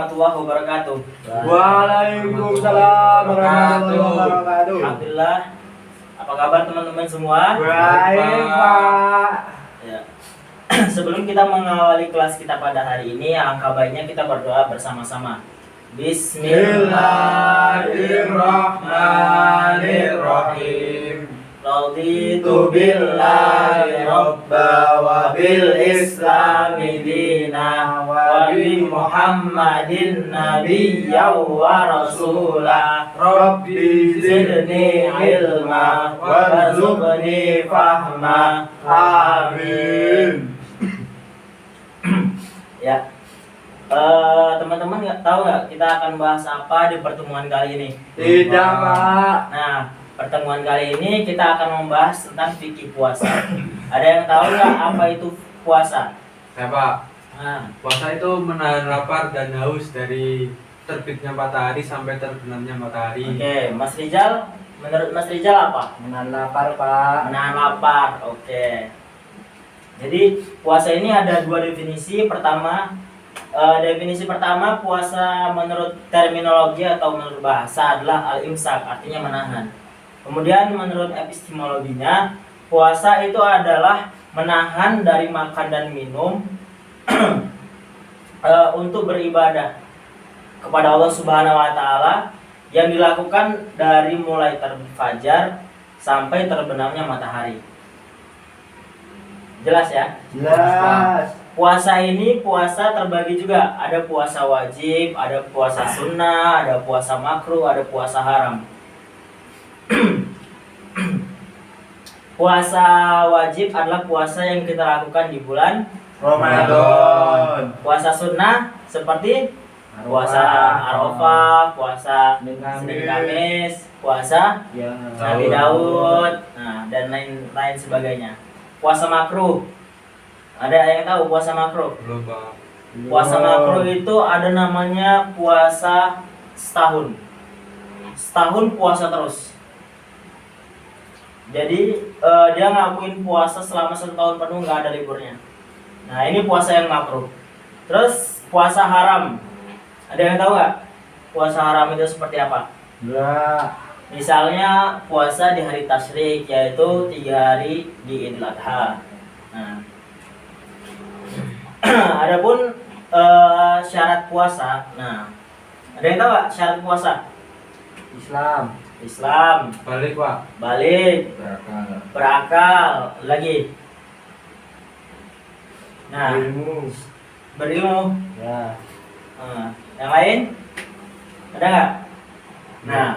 warahmatullahi wabarakatuh. Waalaikumsalam warahmatullahi wabarakatuh. Alhamdulillah. Apa kabar teman-teman semua? Baik, Pak. Ya. Sebelum kita mengawali kelas kita pada hari ini, alangkah baiknya kita berdoa bersama-sama. Bismillahirrahmanirrahim. Raditu billahi robba wa bil islami dina wa bi Muhammadin nabiyya wa rasula. Rabbi zidni ilma warzuqni fahma. Amin. Ya. Teman-teman tahu nggak kita akan bahas apa di pertemuan kali ini? Tidak, Pak. Nah, pertemuan kali ini kita akan membahas tentang fikih puasa. Ada yang tahu nggak apa itu puasa? Ya Pak, Nah, puasa itu menahan lapar dan haus dari terbitnya matahari sampai terbenamnya matahari. oke, Mas Rizal, menurut Mas Rizal apa? Menahan lapar, Pak. Menahan lapar. Oke. Jadi puasa ini ada dua definisi. Definisi pertama, puasa menurut terminologi atau menurut bahasa adalah al-imsak, artinya menahan. Kemudian menurut epistemologinya, puasa itu adalah menahan dari makan dan minum untuk beribadah kepada Allah Subhanahu wa taala yang dilakukan dari mulai terbit fajar sampai terbenamnya matahari. Jelas ya? Jelas. Puasa ini puasa terbagi juga, ada puasa wajib, ada puasa sunnah, ada puasa makruh, ada puasa haram. Puasa wajib adalah puasa yang kita lakukan di bulan Ramadan. Puasa sunnah seperti puasa Arafah, puasa Senin Kamis, puasa Ya. Nabi Daud, nah, dan lain sebagainya. Puasa makruh, ada yang tahu puasa makruh? Belum Pak. Puasa makruh itu ada namanya puasa setahun. Setahun puasa terus. Jadi dia ngelakuin puasa selama 1 tahun penuh, nggak ada liburnya. Nah, ini puasa yang makruh. Terus puasa haram. Ada yang tahu nggak? Puasa haram itu seperti apa? Enggak. Misalnya puasa di hari tasyrik, yaitu 3 hari di Idul Adha. Nah, adapun syarat puasa. Nah, ada yang tahu nggak syarat puasa? Islam, Balik Pak. balik, berakal, lagi. Nah, Ilmu. berilmu. Ya. Yang lain ada nggak? Nah,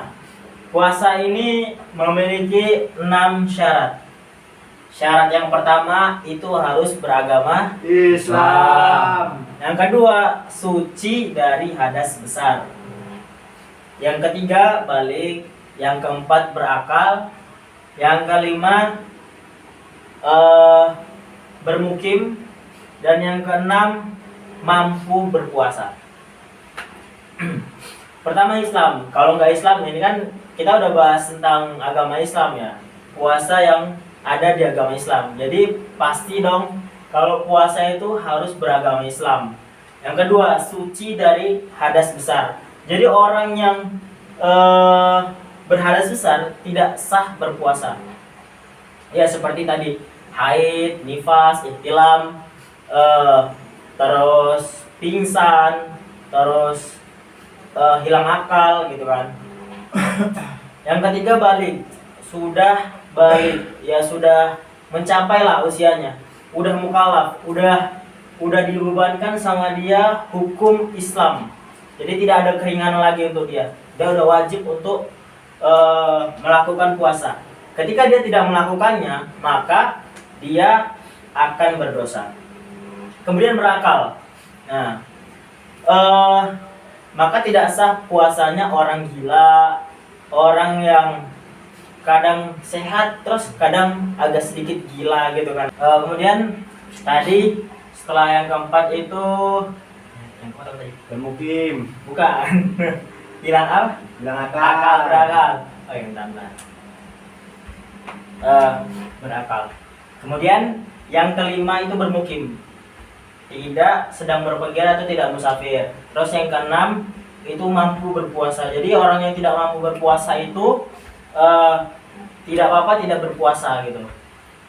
puasa ini memiliki 6 syarat. Syarat yang pertama itu harus beragama Islam. Yang kedua, suci dari hadas besar. Yang ketiga, balik. Yang keempat, berakal. Yang kelima, bermukim. Dan yang keenam, mampu berpuasa. Pertama, Islam. Kalau nggak Islam, ini kan kita udah bahas tentang agama Islam ya. Puasa yang ada di agama Islam. Jadi pasti dong kalau puasa itu harus beragama Islam. Yang kedua, suci dari hadas besar. Jadi orang yang berhadas besar tidak sah berpuasa. Ya seperti tadi, haid, nifas, ihtilam, terus pingsan, terus hilang akal gitu kan. Yang ketiga, balik. Sudah balik, ya sudah mencapai lah usianya, udah mukallaf, udah dibebankan sama dia hukum Islam. Jadi tidak ada keringanan lagi untuk dia udah wajib untuk melakukan puasa. Ketika dia tidak melakukannya, maka dia akan berdosa. Kemudian berakal. Nah, maka tidak sah puasanya orang gila, orang yang kadang sehat terus kadang agak sedikit gila gitu kan. Kemudian tadi setelah yang keempat itu yang keempat apa tadi? Bermukim. Bukan. Bilang apa? Bilang Akal, berakal. Oh yang bentar. Berakal. Kemudian yang kelima itu bermukim. tidak sedang berpergian atau tidak musafir. Terus yang keenam itu mampu berpuasa. Jadi orang yang tidak mampu berpuasa itu tidak apa-apa tidak berpuasa gitu.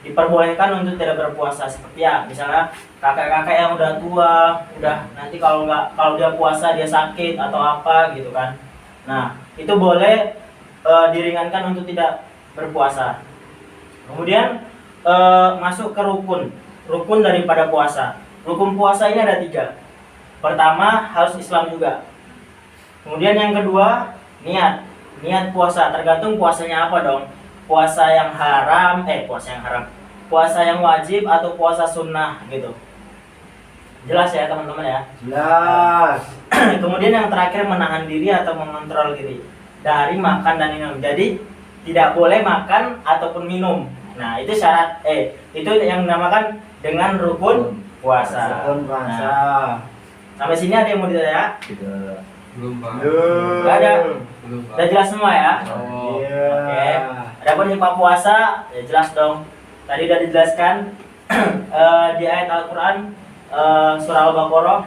Diperbolehkan untuk tidak berpuasa, seperti ya misalnya kakek-kakek yang udah tua, udah nanti kalau dia puasa dia sakit atau apa gitu kan. Nah, itu boleh diringankan untuk tidak berpuasa. Kemudian masuk ke rukun daripada puasa. Rukun puasa ini ada 3. Pertama, harus Islam juga. Kemudian yang kedua, niat puasa. Tergantung puasanya apa dong. Puasa yang haram, puasa yang wajib atau puasa sunnah gitu. Jelas ya teman-teman ya. Jelas. Kemudian yang terakhir, menahan diri atau mengontrol diri dari makan dan minum. Jadi tidak boleh makan ataupun minum. Nah, itu syarat itu yang dinamakan dengan rukun puasa. Rukun puasa. Nah, sampai sini ada yang mau ditanya? Belum Pak. Nggak ada. Belum Pak. Udah jelas semua ya? Oh. Iya. Oke. Adapun hikmah puasa, ya jelas dong. Tadi udah dijelaskan di ayat Al-Qur'an surah Al-Baqarah,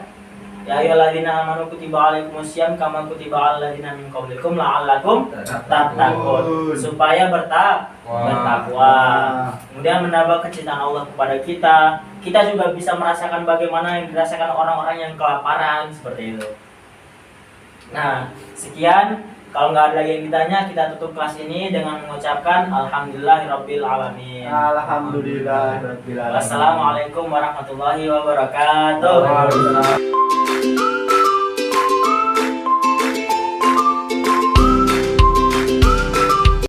ya ayyuhalladzina amanu kutiba alaikumusiyam kama kutiba alal ladzina min qablikum la'allakum tattaqun, supaya bertakwa. Kemudian menambah kecintaan Allah kepada kita. Kita juga bisa merasakan bagaimana yang dirasakan orang-orang yang kelaparan seperti itu. Nah, sekian. Kalau nggak ada lagi yang ditanya, kita tutup kelas ini dengan mengucapkan alhamdulillahirabbil alamin. Alhamdulillahirabbil alamin. Wassalamualaikum warahmatullahi wabarakatuh. Waalaikumsalam.